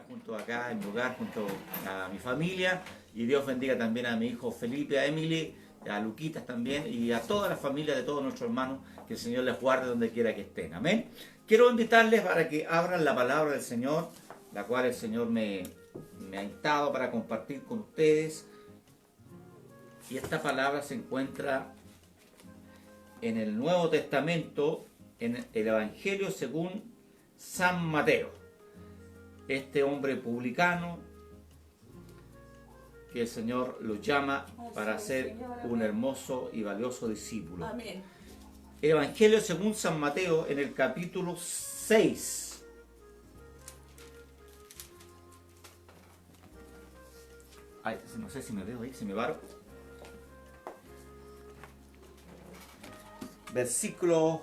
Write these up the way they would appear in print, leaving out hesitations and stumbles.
junto acá en mi hogar, junto a mi familia, y Dios bendiga también a mi hijo Felipe, a Emily, a Luquitas también, y a toda la familia de todos nuestros hermanos, que el Señor les guarde donde quiera que estén. Amén. Quiero invitarles para que abran la palabra del Señor, la cual el Señor me ha instado para compartir con ustedes. Y esta palabra se encuentra en el Nuevo Testamento, en el Evangelio según San Mateo. Este hombre publicano, que el Señor lo llama para ser un hermoso y valioso discípulo. Amén. El Evangelio según San Mateo, en el capítulo 6. Ay, no sé si me veo ahí, si me paro. Versículo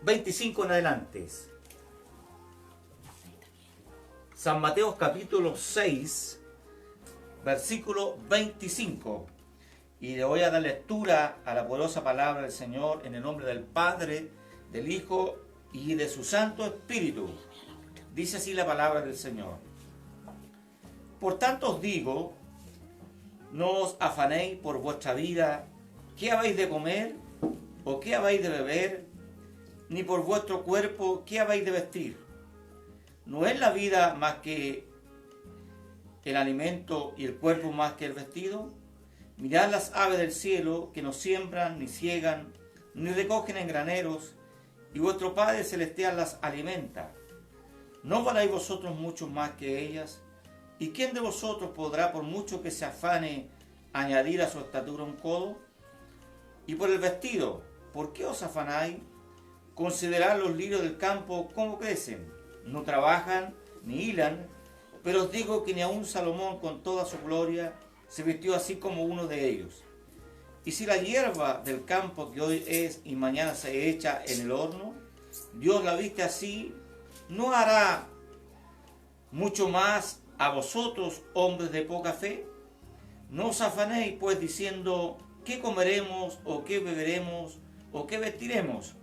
25 en adelante. San Mateo capítulo 6, versículo 25. Y le voy a dar lectura a la poderosa palabra del Señor en el nombre del Padre, del Hijo y de su Santo Espíritu. Dice así la palabra del Señor. Por tanto os digo, no os afanéis por vuestra vida, qué habéis de comer o qué habéis de beber, ni por vuestro cuerpo, qué habéis de vestir. ¿No es la vida más que el alimento y el cuerpo más que el vestido? Mirad las aves del cielo, que no siembran, ni ciegan, ni recogen en graneros, y vuestro Padre Celestial las alimenta. ¿No valéis vosotros mucho más que ellas? ¿Y quién de vosotros podrá, por mucho que se afane, añadir a su estatura un codo? Y por el vestido, ¿por qué os afanáis? Considerad los lirios del campo, cómo crecen. No trabajan ni hilan, pero os digo que ni aun Salomón con toda su gloria se vistió así como uno de ellos. Y si la hierba del campo que hoy es y mañana se echa en el horno, Dios la viste así, ¿no hará mucho más a vosotros, hombres de poca fe? No os afanéis pues diciendo, ¿qué comeremos o qué beberemos o qué vestiremos?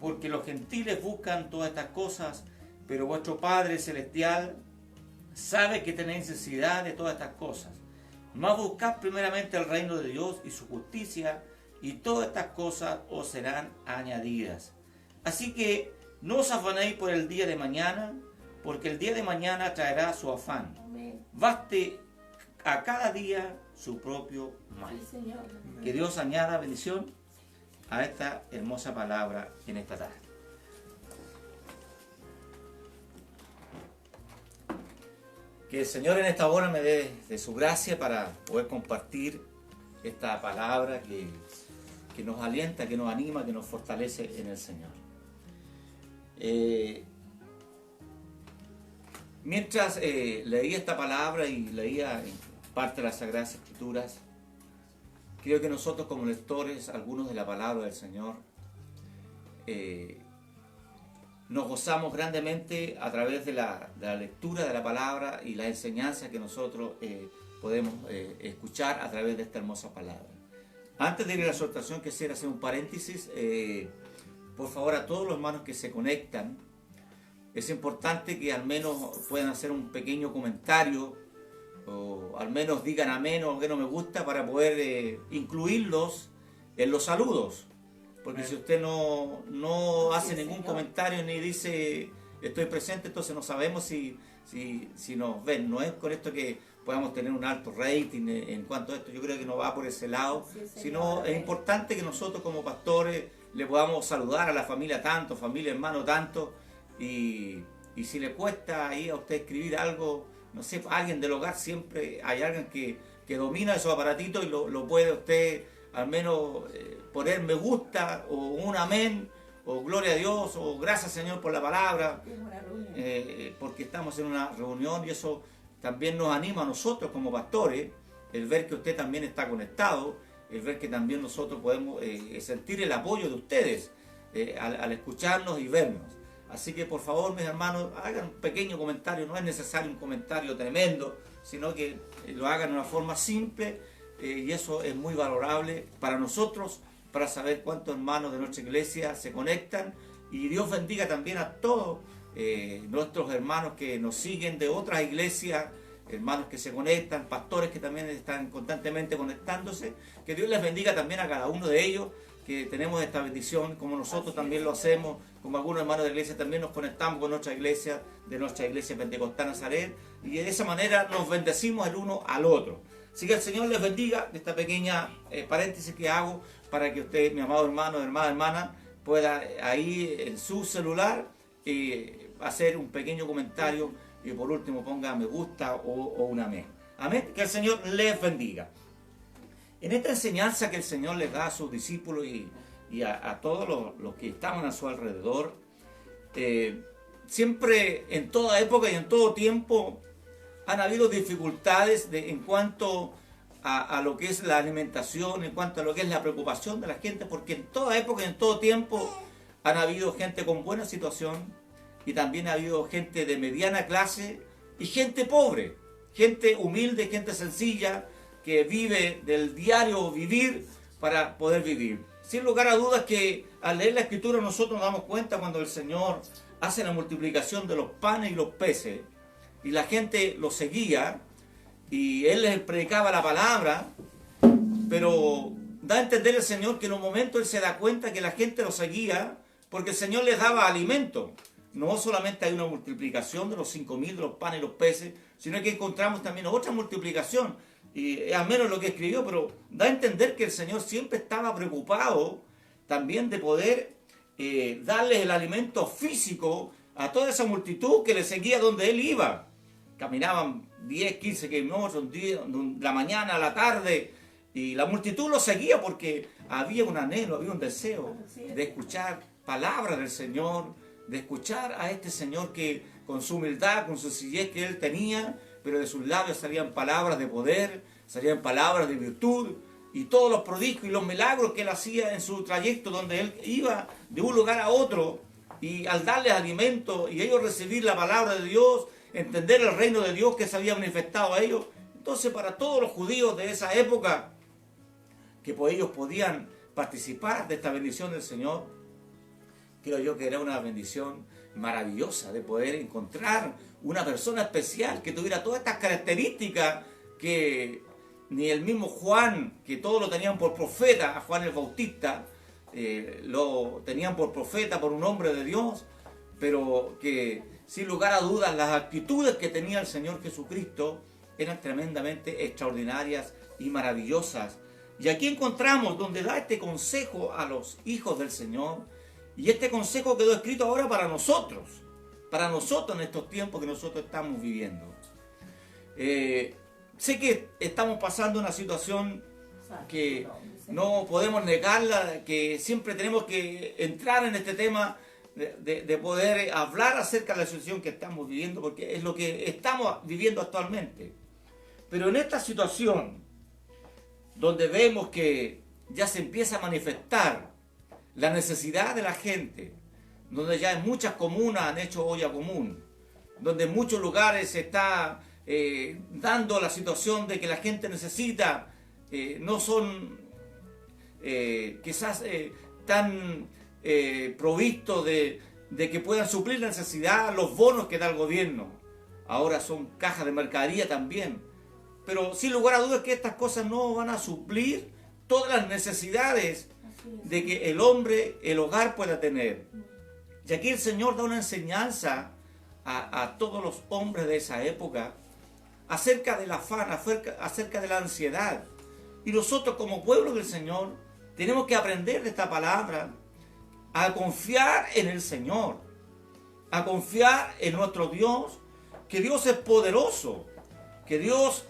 Porque los gentiles buscan todas estas cosas, pero vuestro Padre Celestial sabe que tenéis necesidad de todas estas cosas. Mas buscad primeramente el reino de Dios y su justicia, y todas estas cosas os serán añadidas. Así que no os afanéis por el día de mañana, porque el día de mañana traerá su afán. Amén. Baste a cada día su propio mal. Sí, Señor. Que Dios añada bendición a esta hermosa palabra en esta tarde. Que el Señor en esta hora me dé de su gracia para poder compartir esta palabra que nos alienta, que nos anima, que nos fortalece en el Señor. Mientras leía esta palabra y leía parte de las Sagradas Escrituras, creo que nosotros como lectores, algunos de la palabra del Señor, nos gozamos grandemente a través de la lectura de la palabra y la enseñanza que nosotros podemos escuchar a través de esta hermosa palabra. Antes de ir a la exhortación, quisiera hacer un paréntesis. Por favor, a todos los hermanos que se conectan, es importante que al menos puedan hacer un pequeño comentario, o al menos digan amén o que no me gusta, para poder incluirlos en los saludos. Porque si usted no hace ningún comentario ni dice estoy presente, entonces no sabemos si nos ven. No es con esto que podamos tener un alto rating en cuanto a esto. Yo creo que no va por ese lado, sino es importante que nosotros como pastores le podamos saludar a la familia tanto, familia hermano tanto, y si le cuesta ahí a usted escribir algo, no sé, alguien del hogar, siempre hay alguien que domina esos aparatitos y lo puede usted al menos poner me gusta o un amén o gloria a Dios o gracias Señor por la palabra, porque estamos en una reunión y eso también nos anima a nosotros como pastores, el ver que usted también está conectado, el ver que también nosotros podemos sentir el apoyo de ustedes al escucharnos y vernos. Así que por favor, mis hermanos, hagan un pequeño comentario, no es necesario un comentario tremendo, sino que lo hagan de una forma simple, y eso es muy valorable para nosotros, para saber cuántos hermanos de nuestra iglesia se conectan, y Dios bendiga también a todos nuestros hermanos que nos siguen de otras iglesias, hermanos que se conectan, pastores que también están constantemente conectándose. Que Dios les bendiga también a cada uno de ellos, que tenemos esta bendición, como nosotros también lo hacemos, como algunos hermanos de la iglesia también nos conectamos con nuestra iglesia, de nuestra iglesia Pentecostal Nazaret, y de esa manera nos bendecimos el uno al otro. Así que el Señor les bendiga, esta pequeña paréntesis que hago para que usted, mi amado hermano, hermana, pueda ahí en su celular hacer un pequeño comentario y por último ponga me gusta o un amén. Amén. Que el Señor les bendiga. En esta enseñanza que el Señor les da a sus discípulos y a todos los que estaban a su alrededor, siempre en toda época y en todo tiempo han habido dificultades en cuanto a lo que es la alimentación, en cuanto a lo que es la preocupación de la gente, porque en toda época y en todo tiempo han habido gente con buena situación y también ha habido gente de mediana clase y gente pobre, gente humilde, gente sencilla, que vive del diario vivir para poder vivir. Sin lugar a dudas que al leer la Escritura nosotros nos damos cuenta cuando el Señor hace la multiplicación de los panes y los peces y la gente lo seguía y Él les predicaba la palabra, pero da a entender el Señor que en un momento Él se da cuenta que la gente lo seguía porque el Señor les daba alimento. No solamente hay una multiplicación de los 5.000 de los panes y los peces, sino que encontramos también otra multiplicación. Y es al menos lo que escribió, pero da a entender que el Señor siempre estaba preocupado también de poder darles el alimento físico a toda esa multitud que le seguía donde Él iba. Caminaban 10, 15 kilómetros de la mañana a la tarde y la multitud lo seguía porque había un anhelo, había un deseo de escuchar palabras del Señor, de escuchar a este Señor que con su humildad, con su sencillez que Él tenía, pero de sus labios salían palabras de poder, salían palabras de virtud, y todos los prodigios y los milagros que Él hacía en su trayecto donde Él iba de un lugar a otro, y al darles alimento y ellos recibir la palabra de Dios, entender el reino de Dios que se había manifestado a ellos. Entonces para todos los judíos de esa época, que pues ellos podían participar de esta bendición del Señor, creo yo que era una bendición maravillosa de poder encontrar una persona especial que tuviera todas estas características que ni el mismo Juan, que todos lo tenían por profeta, a Juan el Bautista, lo tenían por profeta, por un hombre de Dios, pero que sin lugar a dudas las actitudes que tenía el Señor Jesucristo eran tremendamente extraordinarias y maravillosas. Y aquí encontramos donde da este consejo a los hijos del Señor, y este consejo quedó escrito ahora para nosotros en estos tiempos que nosotros estamos viviendo. Sé que estamos pasando una situación que no podemos negarla, que siempre tenemos que entrar en este tema de poder hablar acerca de la situación que estamos viviendo, porque es lo que estamos viviendo actualmente. Pero en esta situación, donde vemos que ya se empieza a manifestar la necesidad de la gente, donde ya en muchas comunas han hecho olla común, donde en muchos lugares se está dando la situación de que la gente necesita, no son quizás tan provistos de que puedan suplir la necesidad, los bonos que da el gobierno, ahora son cajas de mercadería también, pero sin lugar a dudas que estas cosas no van a suplir todas las necesidades de que el hombre, el hogar pueda tener. Y aquí el Señor da una enseñanza a todos los hombres de esa época acerca del afán, acerca de la ansiedad. Y nosotros como pueblo del Señor tenemos que aprender de esta palabra a confiar en el Señor, a confiar en nuestro Dios, que Dios es poderoso, que Dios,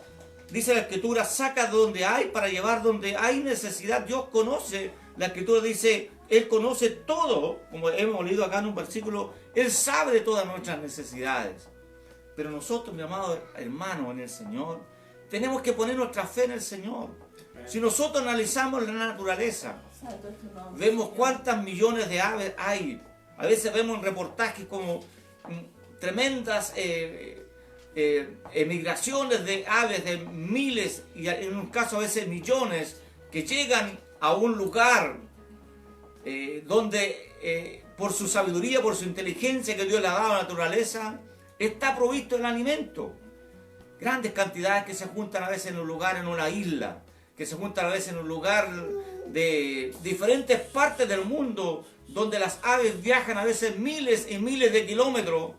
dice la Escritura, saca de donde hay para llevar donde hay necesidad. Dios conoce, la Escritura dice, Él conoce todo, como hemos leído acá en un versículo, Él sabe de todas nuestras necesidades. Pero nosotros, mi amado hermano en el Señor, tenemos que poner nuestra fe en el Señor. Si nosotros analizamos la naturaleza, vemos cuántas millones de aves hay. A veces vemos en reportajes como tremendas emigraciones de aves de miles y en un caso a veces millones que llegan a un lugar donde por su sabiduría, por su inteligencia que Dios le ha dado a la naturaleza, está provisto el alimento. Grandes cantidades que se juntan a veces en un lugar, en una isla, que se juntan a veces en un lugar de diferentes partes del mundo, donde las aves viajan a veces miles y miles de kilómetros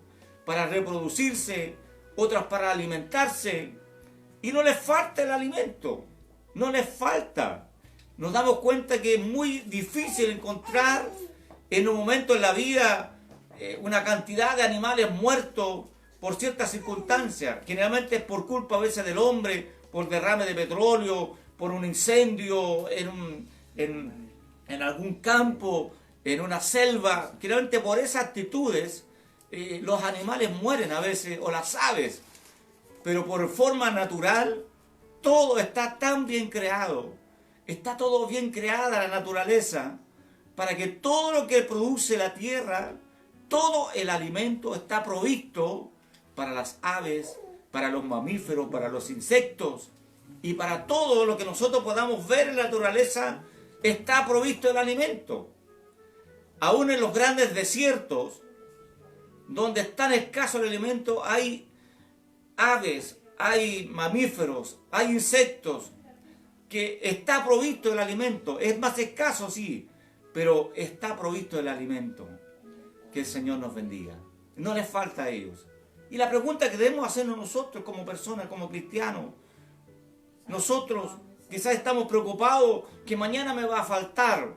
para reproducirse, otras para alimentarse, y no les falta el alimento, no les falta. Nos damos cuenta que es muy difícil encontrar en un momento en la vida una cantidad de animales muertos por ciertas circunstancias. Generalmente es por culpa a veces del hombre, por derrame de petróleo, por un incendio en algún campo, en una selva. Generalmente por esas actitudes los animales mueren a veces, o las aves. Pero por forma natural, todo está tan bien creado. Está todo bien creada la naturaleza, para que todo lo que produce la tierra, todo el alimento está provisto para las aves, para los mamíferos, para los insectos y para todo lo que nosotros podamos ver en la naturaleza, está provisto el alimento. Aún en los grandes desiertos, donde es tan escaso el alimento, hay aves, hay mamíferos, hay insectos, que está provisto el alimento. Es más escaso, sí, pero está provisto el alimento. Que el Señor nos bendiga. No les falta a ellos. Y la pregunta que debemos hacernos nosotros como personas, como cristianos, nosotros quizás estamos preocupados que mañana me va a faltar,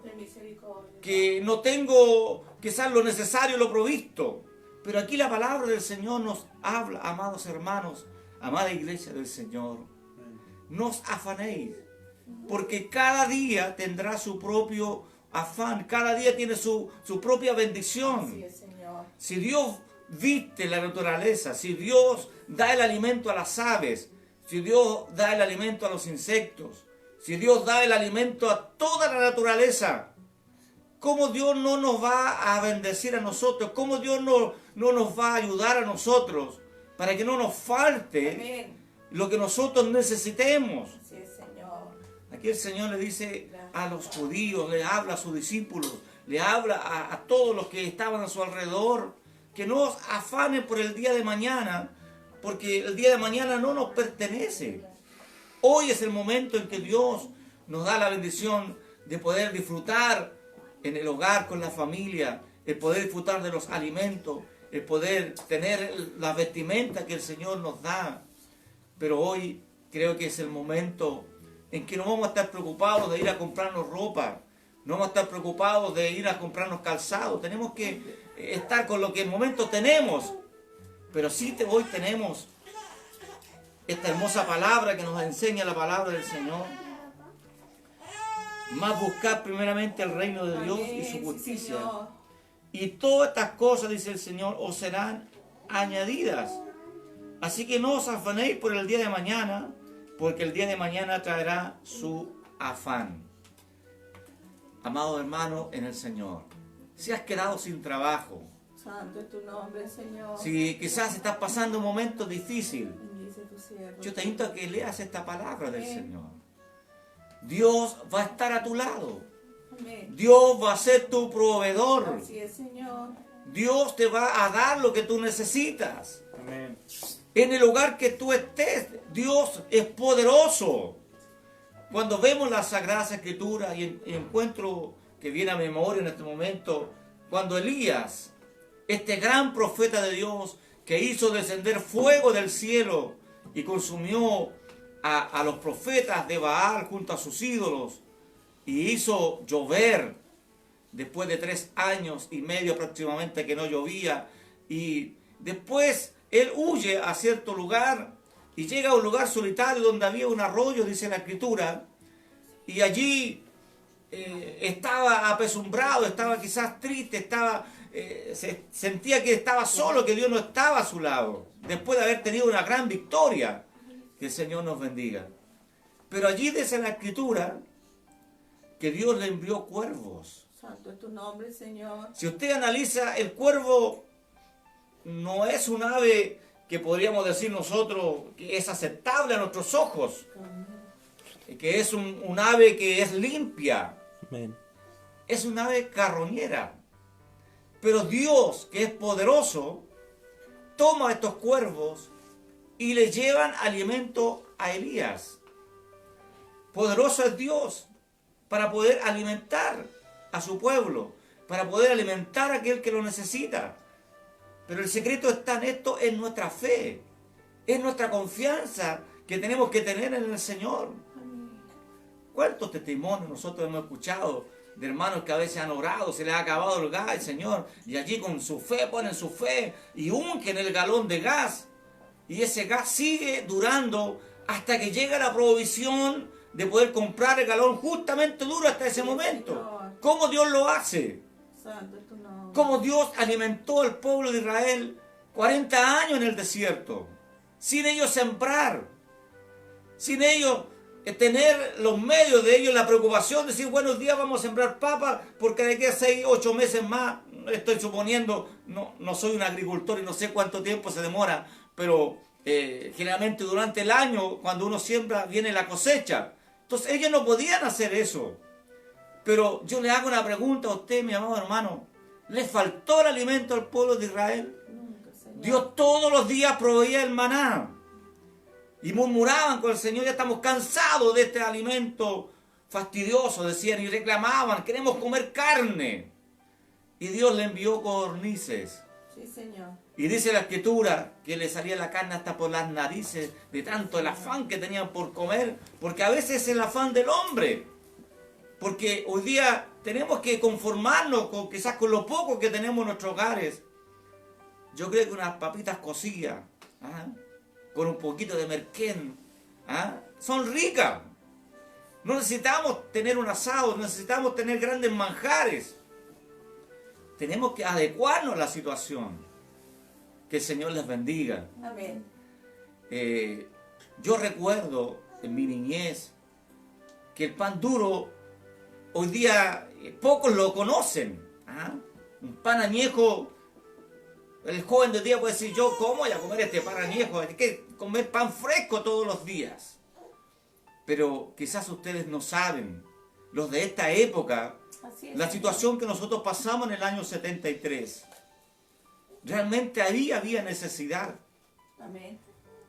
que no tengo quizás lo necesario, lo provisto. Pero aquí la palabra del Señor nos habla, amados hermanos, amada iglesia del Señor, no os afanéis, porque cada día tendrá su propio afán, cada día tiene su propia bendición. Sí, Señor. Si Dios viste la naturaleza, si Dios da el alimento a las aves, si Dios da el alimento a los insectos, si Dios da el alimento a toda la naturaleza, ¿cómo Dios no nos va a bendecir a nosotros? ¿Cómo Dios no nos va a ayudar a nosotros para que no nos falte Amén. lo que nosotros necesitemos? Sí, Señor. Aquí el Señor le dice a los judíos, le habla a sus discípulos, le habla a todos los que estaban a su alrededor, que no os afanen por el día de mañana, porque el día de mañana no nos pertenece. Hoy es el momento en que Dios nos da la bendición de poder disfrutar en el hogar con la familia, el poder disfrutar de los alimentos, el poder tener la vestimenta que el Señor nos da. Pero hoy creo que es el momento en que no vamos a estar preocupados de ir a comprarnos ropa, no vamos a estar preocupados de ir a comprarnos calzado. Tenemos que estar con lo que en el momento tenemos. Pero sí hoy tenemos esta hermosa palabra que nos enseña la palabra del Señor. Más buscar primeramente el reino de Dios y su justicia. Y todas estas cosas, dice el Señor, os serán añadidas. Así que no os afanéis por el día de mañana, porque el día de mañana traerá su afán. Amado hermano en el Señor, si has quedado sin trabajo, Santo es tu nombre, Señor. si quizás estás pasando un momento difícil, Bendice tu siervo. yo te invito a que leas esta palabra del Amén. Señor. Dios va a estar a tu lado. Amén. Dios va a ser tu proveedor. Así es, Señor. Dios te va a dar lo que tú necesitas. Amén. En el lugar que tú estés, Dios es poderoso. Cuando vemos las Sagradas Escrituras y encuentro que viene a memoria en este momento, cuando Elías, este gran profeta de Dios, que hizo descender fuego del cielo y consumió a los profetas de Baal junto a sus ídolos, y hizo llover después de 3 años y medio aproximadamente que no llovía, y después él huye a cierto lugar y llega a un lugar solitario donde había un arroyo, dice la Escritura, y allí estaba apesumbrado, estaba quizás triste, sentía que estaba solo, que Dios no estaba a su lado, después de haber tenido una gran victoria. Que el Señor nos bendiga. Pero allí dice la Escritura que Dios le envió cuervos. Santo es tu nombre, Señor. Si usted analiza, el cuervo no es un ave que podríamos decir nosotros que es aceptable a nuestros ojos, que es un ave que es limpia. Amén. Es un ave carroñera. Pero Dios, que es poderoso, toma a estos cuervos y le llevan alimento a Elías. Poderoso es Dios para poder alimentar a su pueblo, para poder alimentar a aquel que lo necesita. Pero el secreto está en esto, en nuestra fe, es nuestra confianza que tenemos que tener en el Señor. ¿Cuántos testimonios nosotros hemos escuchado de hermanos que a veces han orado, se les ha acabado el gas, el Señor, y allí con su fe ponen su fe y ungen el galón de gas, y ese gas sigue durando hasta que llega la provisión de poder comprar el galón justamente duro hasta ese momento? ¿Cómo Dios lo hace? Santo es tu nombre. ¿Cómo Dios alimentó al pueblo de Israel 40 años en el desierto? Sin ellos sembrar, sin ellos tener los medios de ellos, la preocupación de decir, buenos días, vamos a sembrar papas, porque de aquí a 6, 8 meses más, estoy suponiendo, no soy un agricultor y no sé cuánto tiempo se demora, pero generalmente durante el año, cuando uno siembra, viene la cosecha. Entonces ellos no podían hacer eso. Pero yo le hago una pregunta a usted, mi amado hermano. ¿Le faltó el alimento al pueblo de Israel? Nunca, Señor. Dios todos los días proveía el maná. Y murmuraban con el Señor, ya estamos cansados de este alimento fastidioso, decían, y reclamaban, queremos comer carne. Y Dios le envió codornices. Sí, Señor. Y dice la Escritura que le salía la carne hasta por las narices de tanto el afán que tenían por comer, porque a veces es el afán del hombre. Porque hoy día tenemos que conformarnos quizás con lo poco que tenemos en nuestros hogares. Yo creo que unas papitas cocidas, con un poquito de merquén, son ricas. No necesitamos tener un asado, necesitamos tener grandes manjares. Tenemos que adecuarnos a la situación. Que el Señor les bendiga. Amén. Yo recuerdo en mi niñez que el pan duro hoy día pocos lo conocen. Un pan añejo, el joven de hoy día puede decir, yo cómo voy a comer este pan añejo, hay que comer pan fresco todos los días. Pero quizás ustedes no saben, los de esta época, Así es, la Señor. situación que nosotros pasamos en el año 73. Realmente ahí había necesidad. Amén.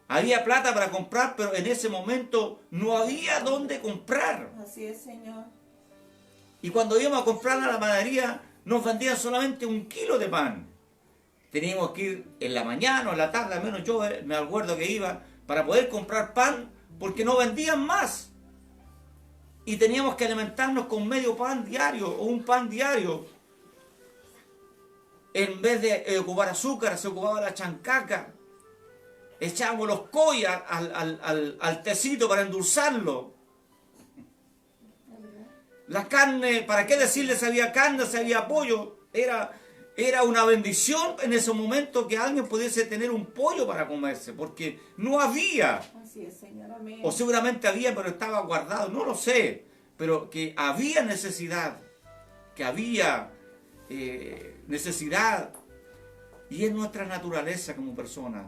Había plata para comprar, pero en ese momento no había dónde comprar. Así es, Señor. Y cuando íbamos a comprar a la panadería, nos vendían solamente 1 kilo de pan. Teníamos que ir en la mañana o en la tarde, al menos yo me acuerdo que iba, para poder comprar pan, porque no vendían más. Y teníamos que alimentarnos con medio pan diario o un pan diario. En vez de ocupar azúcar, se ocupaba la chancaca. Echábamos los collas al tecito para endulzarlo. La carne, ¿para qué decirle si había carne, si había pollo? Era una bendición en ese momento que alguien pudiese tener un pollo para comerse, porque no había. Así es, Señor. Amén. O seguramente había, pero estaba guardado, no lo sé. Pero que había necesidad, que había necesidad. Y es nuestra naturaleza como personas.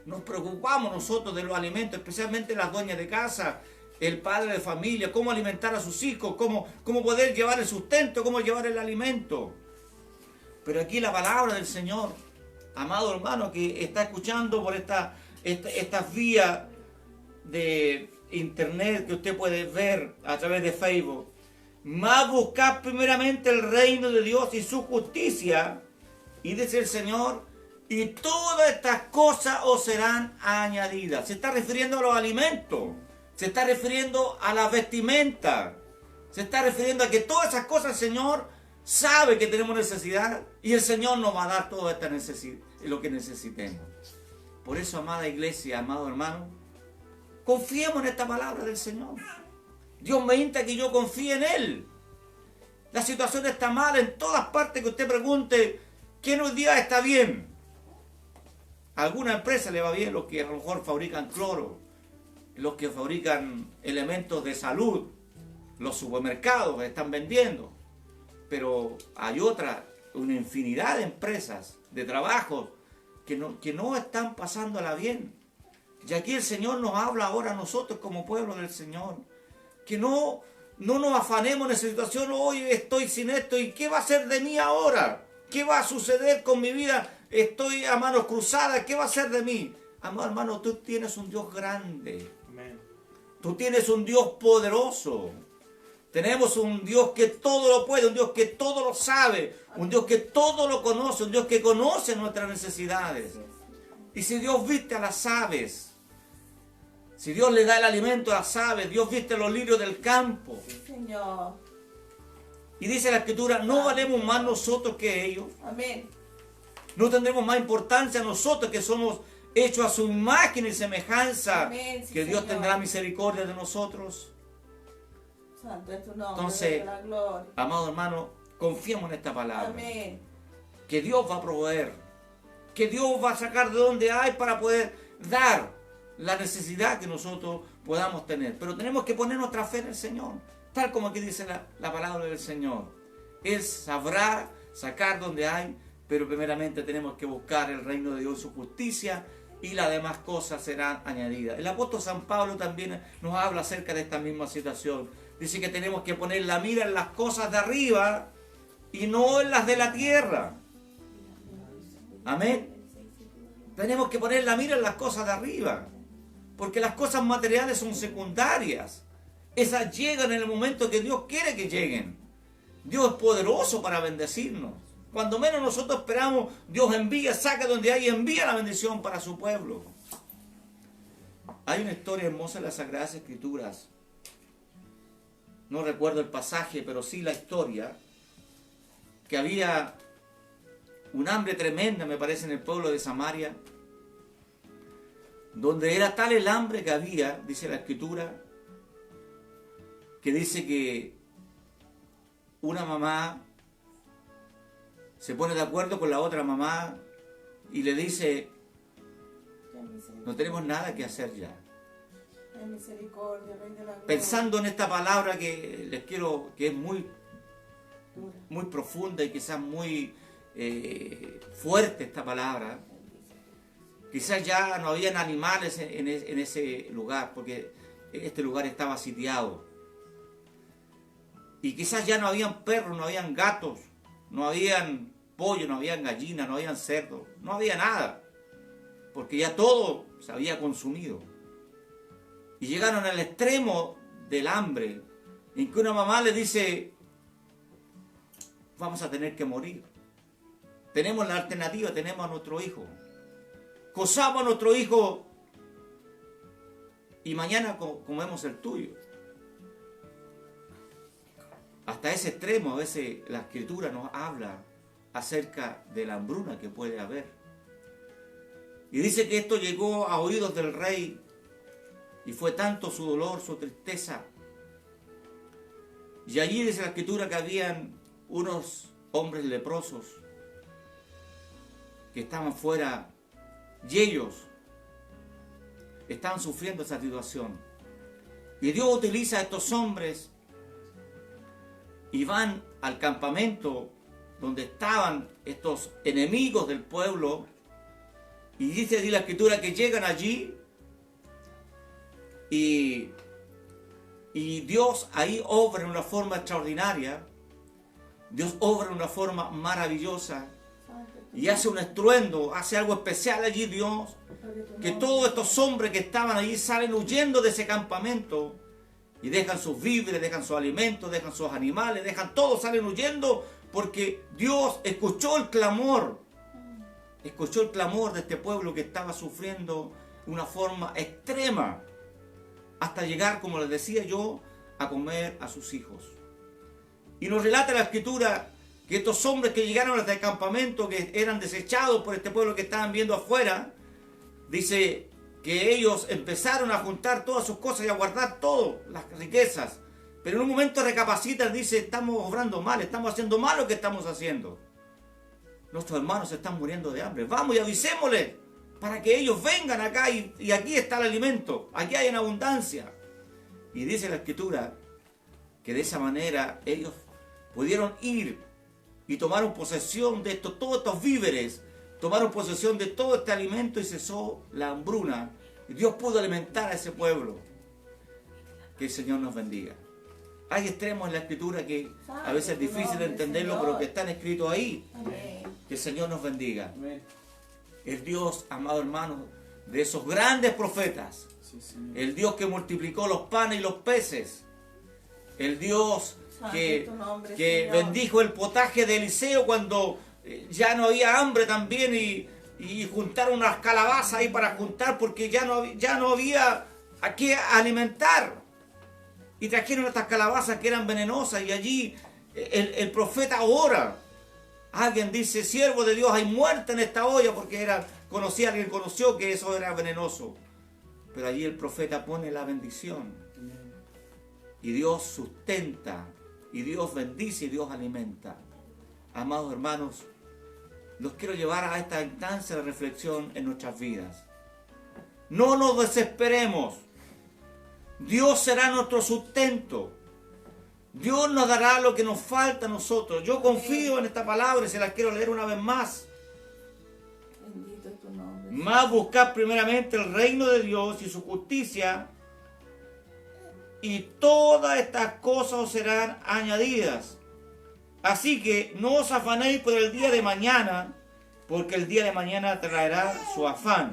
Nos preocupamos nosotros de los alimentos, especialmente las dueñas de casa, el padre de familia, cómo alimentar a sus hijos, cómo poder llevar el sustento, cómo llevar el alimento. Pero aquí la palabra del Señor, amado hermano que está escuchando por estas vías de internet que usted puede ver a través de Facebook, más buscad primeramente el reino de Dios y su justicia, y dice el Señor, y todas estas cosas os serán añadidas. Se está refiriendo a los alimentos, se está refiriendo a la vestimenta, se está refiriendo a que todas esas cosas el Señor sabe que tenemos necesidad y el Señor nos va a dar toda esta necesidad, lo que necesitemos. Por eso, amada iglesia, amado hermano, confiemos en esta palabra del Señor. Dios me insta que yo confíe en Él. La situación está mala en todas partes que usted pregunte, ¿quién hoy día está bien? A alguna empresa le va bien, los que a lo mejor fabrican cloro, los que fabrican elementos de salud, los supermercados están vendiendo. Pero hay una infinidad de empresas, de trabajos, que no están pasándola bien. Y aquí el Señor nos habla ahora a nosotros como pueblo del Señor. Que no nos afanemos en esa situación, hoy estoy sin esto, ¿y qué va a ser de mí ahora? ¿Qué va a suceder con mi vida? Estoy a manos cruzadas. ¿Qué va a hacer de mí? Amado hermano, tú tienes un Dios grande. Amén. Tú tienes un Dios poderoso. Tenemos un Dios que todo lo puede, un Dios que todo lo sabe, un Dios que todo lo conoce, un Dios que conoce nuestras necesidades. Y si Dios viste a las aves, si Dios le da el alimento a las aves, Dios viste a los lirios del campo. Sí, Señor. Y dice la Escritura, ¿no valemos más nosotros que ellos? Amén. ¿No tendremos más importancia nosotros que somos hechos a su imagen y semejanza? Amén, sí, Que Dios Señor. tendrá misericordia de nosotros. Santo es tu nombre. Entonces, de la gloria. Amado hermano, confiemos en esta palabra. Amén. Que Dios va a proveer. Que Dios va a sacar de donde hay para poder dar la necesidad que nosotros podamos tener. Pero tenemos que poner nuestra fe en el Señor. Tal como aquí dice la palabra del Señor. Él sabrá sacar donde hay, pero primeramente tenemos que buscar el reino de Dios y su justicia, y las demás cosas serán añadidas. El apóstol San Pablo también nos habla acerca de esta misma situación. Dice que tenemos que poner la mira en las cosas de arriba y no en las de la tierra. Amén. Tenemos que poner la mira en las cosas de arriba, porque las cosas materiales son secundarias. Esas llegan en el momento que Dios quiere que lleguen. Dios es poderoso para bendecirnos. Cuando menos nosotros esperamos, Dios envía, saca donde hay y envía la bendición para su pueblo. Hay una historia hermosa en las Sagradas Escrituras. No recuerdo el pasaje, pero sí la historia. Que había un hambre tremenda, me parece, en el pueblo de Samaria. Donde era tal el hambre que había, dice la Escritura, que dice que una mamá se pone de acuerdo con la otra mamá y le dice, no tenemos nada que hacer ya. Ten misericordia, Rey de la gloria. Pensando en esta palabra que les quiero, que es muy Dura. profunda y quizás muy fuerte esta palabra. Quizás ya no habían animales en ese lugar, porque este lugar estaba sitiado. Y quizás ya no habían perros, no habían gatos, no habían pollo, no habían gallinas, no habían cerdos, no había nada. Porque ya todo se había consumido. Y llegaron al extremo del hambre, en que una mamá le dice, vamos a tener que morir. Tenemos la alternativa, tenemos a nuestro hijo. Cosamos a nuestro hijo y mañana comemos el tuyo. Hasta ese extremo, a veces la Escritura nos habla acerca de la hambruna que puede haber. Y dice que esto llegó a oídos del rey y fue tanto su dolor, su tristeza. Y allí dice la Escritura que habían unos hombres leprosos que estaban fuera y ellos estaban sufriendo esa situación. Y Dios utiliza a estos hombres y van al campamento donde estaban estos enemigos del pueblo. Y dice allí la Escritura que llegan allí y Dios ahí obra en una forma extraordinaria. Dios obra en una forma maravillosa y hace un estruendo, hace algo especial allí Dios, que todos estos hombres que estaban allí salen huyendo de ese campamento y dejan sus víveres, dejan sus alimentos, dejan sus animales, dejan todo, salen huyendo porque Dios escuchó el clamor de este pueblo que estaba sufriendo una forma extrema hasta llegar, como les decía yo, a comer a sus hijos. Y nos relata la Escritura que estos hombres que llegaron hasta el campamento, que eran desechados por este pueblo que estaban viendo afuera, dice que ellos empezaron a juntar todas sus cosas y a guardar todas las riquezas. Pero en un momento recapacitan, dice, estamos obrando mal, estamos haciendo mal lo que estamos haciendo. Nuestros hermanos se están muriendo de hambre. Vamos y avisémosles para que ellos vengan acá y aquí está el alimento, aquí hay en abundancia. Y dice la Escritura que de esa manera ellos pudieron ir y tomaron posesión de todos estos víveres, tomaron posesión de todo este alimento y cesó la hambruna. Y Dios pudo alimentar a ese pueblo. Que el Señor nos bendiga. hay extremos en la Escritura que a veces es difícil de entenderlo, pero que están escritos ahí. Amén. Que el Señor nos bendiga. Amén. El Dios, amado hermano, de esos grandes profetas. Sí, Señor. El Dios que multiplicó los panes y los peces. El Dios Santo que, es tu nombre, que Señor. bendijo el potaje de Eliseo cuando ya no había hambre también y juntaron unas calabazas ahí para juntar porque ya no había a qué alimentar. Y trajeron estas calabazas que eran venenosas y allí el profeta ora. Alguien dice, siervo de Dios, hay muerte en esta olla porque alguien conoció que eso era venenoso. Pero allí el profeta pone la bendición. Y Dios sustenta, y Dios bendice, y Dios alimenta. Amados hermanos, los quiero llevar a esta instancia de reflexión en nuestras vidas. No nos desesperemos. Dios será nuestro sustento. Dios nos dará lo que nos falta a nosotros. Yo confío en esta palabra y se la quiero leer una vez más. Bendito es tu nombre. Más buscar primeramente el reino de Dios y su justicia, y todas estas cosas os serán añadidas. Así que no os afanéis por el día de mañana, porque el día de mañana traerá su afán.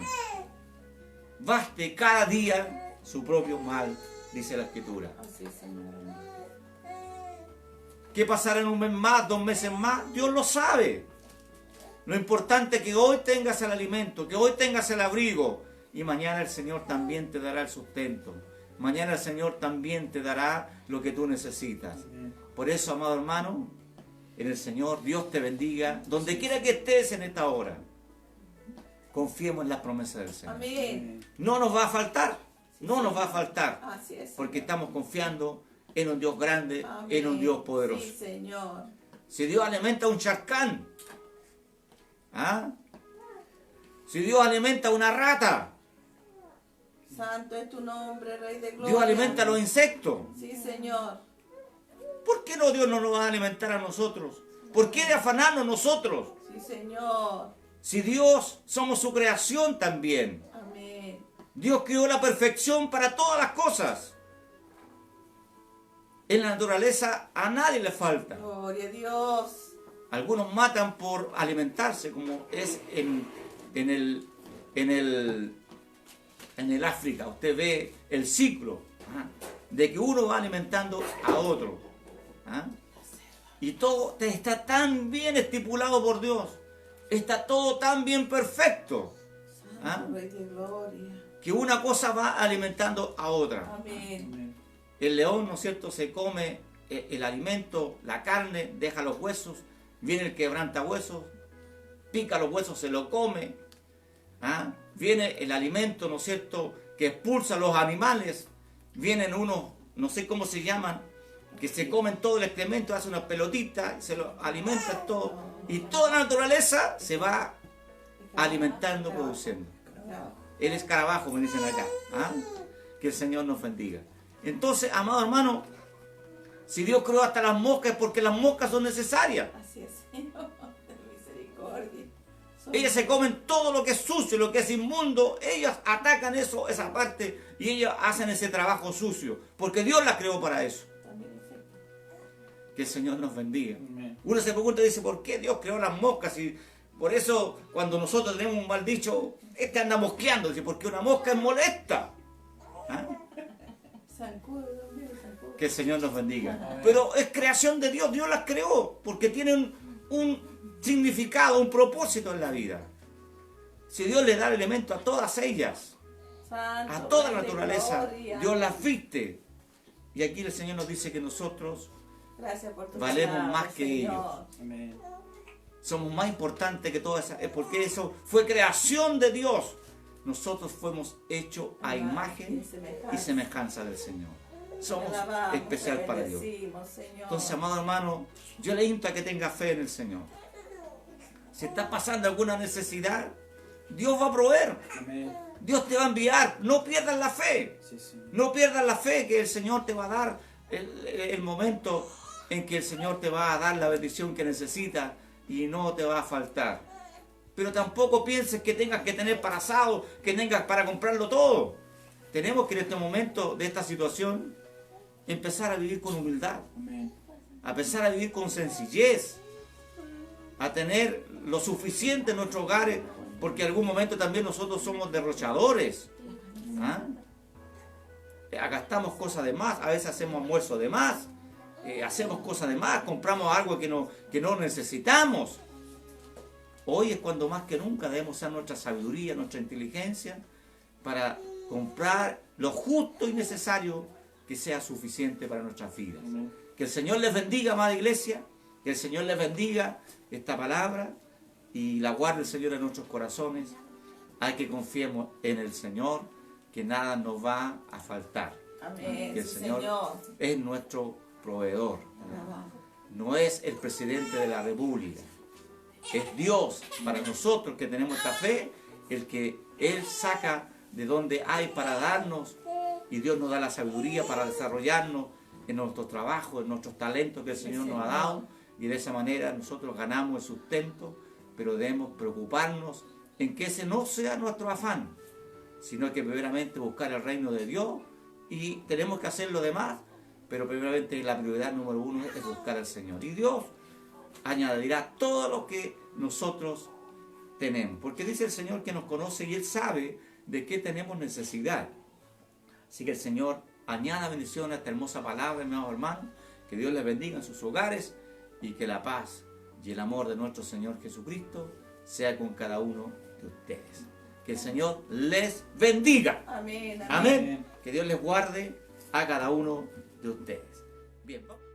Baste cada día su propio mal, dice la Escritura. Así es, Señor. ¿Qué pasará en un mes más, 2 meses más? Dios lo sabe. Lo importante es que hoy tengas el alimento, que hoy tengas el abrigo, y mañana el Señor también te dará el sustento. Mañana el Señor también te dará lo que tú necesitas. Por eso, amado hermano, en el Señor, Dios te bendiga. Donde quiera que estés en esta hora, confiemos en las promesas del Señor. Amén. No nos va a faltar, no nos va a faltar, Así es. porque estamos confiando en un Dios grande, Amén. en un Dios poderoso. Sí, Señor. Si Dios alimenta un charcán, ¿ah? Si Dios alimenta una rata, Santo es tu nombre, Rey de Gloria. Dios alimenta a los insectos, Sí, Señor. ¿por qué no Dios no nos va a alimentar a nosotros? ¿Por qué de afanarnos nosotros? Sí, Señor. Si Dios somos su creación también. Amén. Dios creó la perfección para todas las cosas. En la naturaleza a nadie le falta. Gloria a Dios. Algunos matan por alimentarse, como es en el África. Usted ve el ciclo, ¿ah?, de que uno va alimentando a otro. ¿Ah? Y todo está tan bien estipulado por Dios. Está todo tan bien perfecto. ¿Ah? Santo Rey de Gloria. Que una cosa va alimentando a otra. Amén. Amén. El león, ¿no es cierto?, se come el alimento, la carne, deja los huesos. Viene el quebranta huesos, pica los huesos, se lo come. ¿Ah? Viene el alimento, ¿no es cierto?, que expulsa a los animales. Vienen unos, no sé cómo se llaman, que se comen todo el excremento, hacen unas pelotitas, se lo alimentan todo. Y toda la naturaleza se va alimentando, produciendo. El escarabajo, me dicen acá. ¿Ah? Que el Señor nos bendiga. Entonces, amado hermano, si Dios creó hasta las moscas es porque las moscas son necesarias. Así es, Señor. De misericordia. Ellas se comen todo lo que es sucio, lo que es inmundo. Ellas atacan esa parte y ellas hacen ese trabajo sucio. Porque Dios las creó para eso. También es cierto. Que el Señor nos bendiga. Amén. Uno se pregunta y dice, ¿por qué Dios creó las moscas? Y por eso, cuando nosotros tenemos un mal dicho, este anda mosqueando. Dice, porque una mosca es molesta. ¿Ah? Zancudo también, zancudo. Que el Señor nos bendiga. Amén. Pero es creación de Dios. Dios las creó porque tienen un significado, un propósito en la vida. Si Dios le da el elemento a todas ellas, Santo a toda Rey la de naturaleza, Gloria. Dios las viste. Y aquí el Señor nos dice que nosotros Gracias por tu valemos palabra, más que Señor. ellos. Amén. Somos más importantes que todas esas, porque eso fue creación de Dios. Nosotros fuimos hechos a imagen y semejanza del Señor. Somos Te alabamos, especial te para Dios. bendecimos, Señor. Entonces, amado hermano, yo le invito a que tenga fe en el Señor. Si está pasando alguna necesidad, Dios va a proveer. Amén. Dios te va a enviar. No pierdas la fe. Sí, sí. No pierdas la fe que el Señor te va a dar el momento en que el Señor te va a dar la bendición que necesitas y no te va a faltar. Pero tampoco pienses que tengas que tener para asado, que tengas para comprarlo todo. Tenemos que en este momento de esta situación empezar a vivir con humildad, Amén. a empezar a vivir con sencillez, a tener lo suficiente en nuestros hogares, porque en algún momento también nosotros somos derrochadores. ¿Ah? Gastamos cosas de más, a veces hacemos almuerzo de más, hacemos cosas de más, compramos algo que no necesitamos. Hoy es cuando más que nunca debemos usar nuestra sabiduría, nuestra inteligencia, para comprar lo justo y necesario que sea suficiente para nuestras vidas. Que el Señor les bendiga, amada iglesia, que el Señor les bendiga esta palabra y la guarde el Señor en nuestros corazones. Hay que confiemos en el Señor, que nada nos va a faltar. Amén. Que el Sí, Señor es nuestro proveedor. No es el presidente de la República. Es Dios para nosotros que tenemos esta fe, el que Él saca de donde hay para darnos, y Dios nos da la sabiduría para desarrollarnos en nuestros trabajos, en nuestros talentos que el Señor nos ha dado, y de esa manera nosotros ganamos el sustento, pero debemos preocuparnos en que ese no sea nuestro afán, sino que primeramente buscar el reino de Dios, y tenemos que hacer lo demás, pero primeramente la prioridad número uno es buscar al Señor, y Dios añadirá todo lo que nosotros tenemos, porque dice el Señor que nos conoce y Él sabe de qué tenemos necesidad. Así que el Señor añada bendición a esta hermosa palabra, hermanos hermanos, que Dios les bendiga en sus hogares y que la paz y el amor de nuestro Señor Jesucristo sea con cada uno de ustedes. Que el Señor les bendiga. Amén. Amén. Que Dios les guarde a cada uno de ustedes. Bien, vamos.